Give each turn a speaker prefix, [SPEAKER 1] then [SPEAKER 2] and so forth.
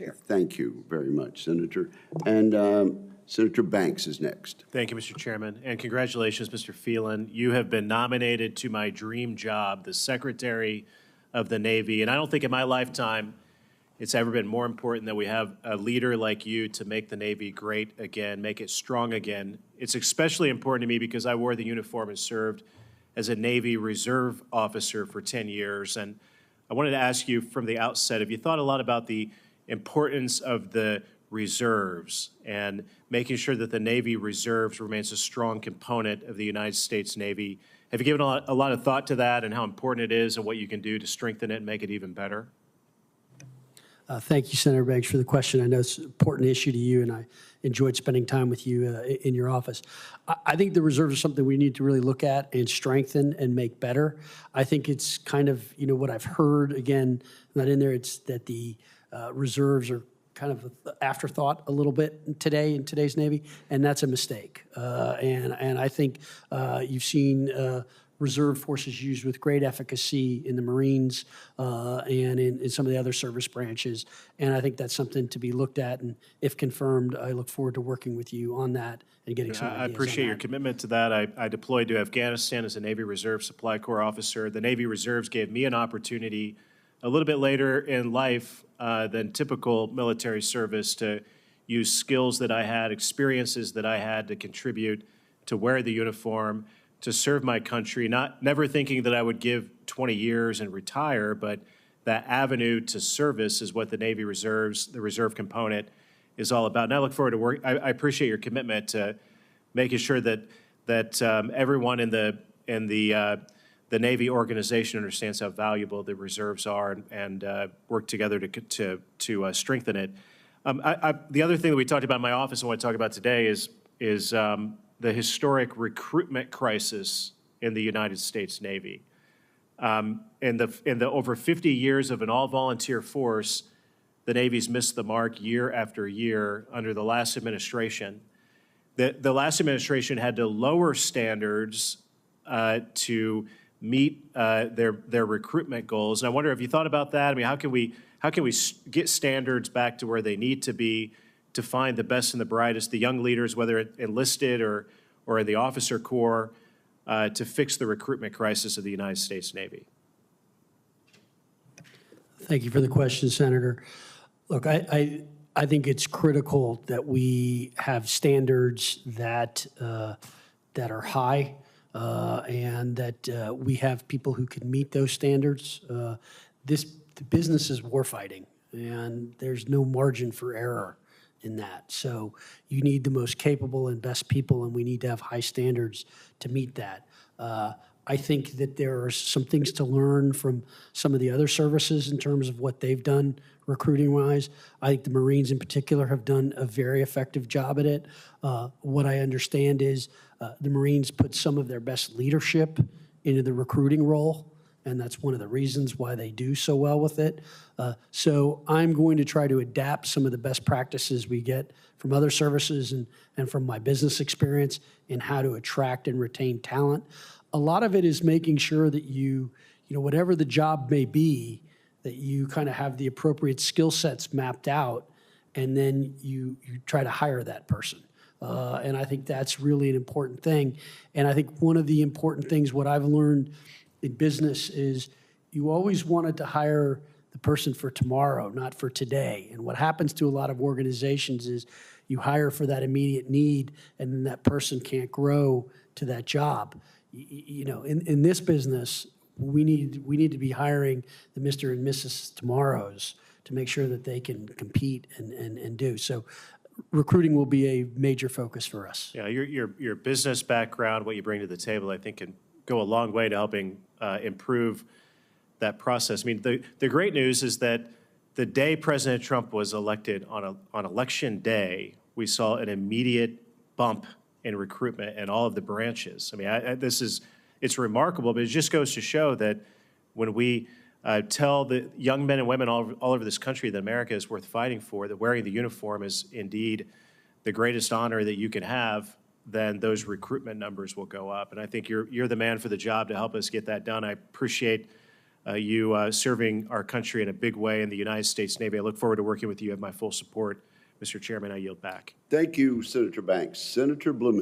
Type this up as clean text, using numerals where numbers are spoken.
[SPEAKER 1] chair.
[SPEAKER 2] Thank you very much, Senator. And Senator Banks is next.
[SPEAKER 3] Thank you, Mr. Chairman, and congratulations, Mr. Phelan. You have been nominated to my dream job, the Secretary of the Navy, and I don't think in my lifetime it's ever been more important that we have a leader like you to make the Navy great again, make it strong again. It's especially important to me because I wore the uniform and served as a Navy Reserve officer for 10 years, and I wanted to ask you from the outset, have you thought a lot about the importance of the reserves and making sure that the Navy Reserves remains a strong component of the United States Navy? Have you given a lot of thought to that and how important it is and what you can do to strengthen it and make it even better?
[SPEAKER 4] Thank you, Senator Banks, for the question. I know it's an important issue to you, and I enjoyed spending time with you in your office. I think the reserves are something we need to really look at and strengthen and make better. I think it's kind of, what I've heard, again, not in there, it's that the reserves are kind of an afterthought a little bit today in today's Navy, and that's a mistake. And I think you've seen reserve forces used with great efficacy in the Marines and in some of the other service branches. And I think that's something to be looked at. And if confirmed, I look forward to working with you on that and getting some ideas.
[SPEAKER 3] I appreciate your commitment to that. I deployed to Afghanistan as a Navy Reserve Supply Corps officer. The Navy Reserves gave me an opportunity a little bit later in life than typical military service to use skills that I had, experiences that I had to contribute to wear the uniform, to serve my country, never thinking that I would give 20 years and retire, but that avenue to service is what the Navy Reserves, the reserve component, is all about. And I look forward to work. I appreciate your commitment to making sure that everyone in the Navy organization understands how valuable the reserves are and work together to strengthen it. The other thing that we talked about in my office and want to talk about today is the historic recruitment crisis in the United States Navy. In the over 50 years of an all-volunteer force, the Navy's missed the mark year after year under the last administration. The last administration had to lower standards to meet their recruitment goals. And I wonder if you thought about that. I mean, how can we get standards back to where they need to be to find the best and the brightest, the young leaders, whether enlisted or in the officer corps, to fix the recruitment crisis of the United States Navy?
[SPEAKER 4] Thank you for the question, Senator. Look, I think it's critical that we have standards that are high and that we have people who can meet those standards. The business is warfighting, and there's no margin for error in that. So you need the most capable and best people, and we need to have high standards to meet that. I think that there are some things to learn from some of the other services in terms of what they've done recruiting-wise. I think the Marines in particular have done a very effective job at it. What I understand is the Marines put some of their best leadership into the recruiting role, and that's one of the reasons why they do so well with it. So I'm going to try to adapt some of the best practices we get from other services and from my business experience in how to attract and retain talent. A lot of it is making sure that you whatever the job may be, that you kind of have the appropriate skill sets mapped out, and then you try to hire that person. And I think that's really an important thing. And I think one of the important things, what I've learned in business, is you always wanted to hire the person for tomorrow, not for today. And what happens to a lot of organizations is you hire for that immediate need, and then that person can't grow to that job. In this business, we need to be hiring the Mr. and Mrs. Tomorrows to make sure that they can compete and do. So recruiting will be a major focus for us.
[SPEAKER 3] Yeah, your business background, what you bring to the table, I think can go a long way to helping improve that process. I mean, the great news is that the day President Trump was elected on election day, we saw an immediate bump in recruitment in all of the branches. I mean, it's remarkable, but it just goes to show that when we tell the young men and women all over this country that America is worth fighting for, that wearing the uniform is indeed the greatest honor that you can have, then those recruitment numbers will go up. And I think you're the man for the job to help us get that done. I appreciate you serving our country in a big way in the United States Navy. I look forward to working with you. You have my full support. Mr. Chairman, I yield back.
[SPEAKER 2] Thank you, Senator Banks. Senator Blumenthal.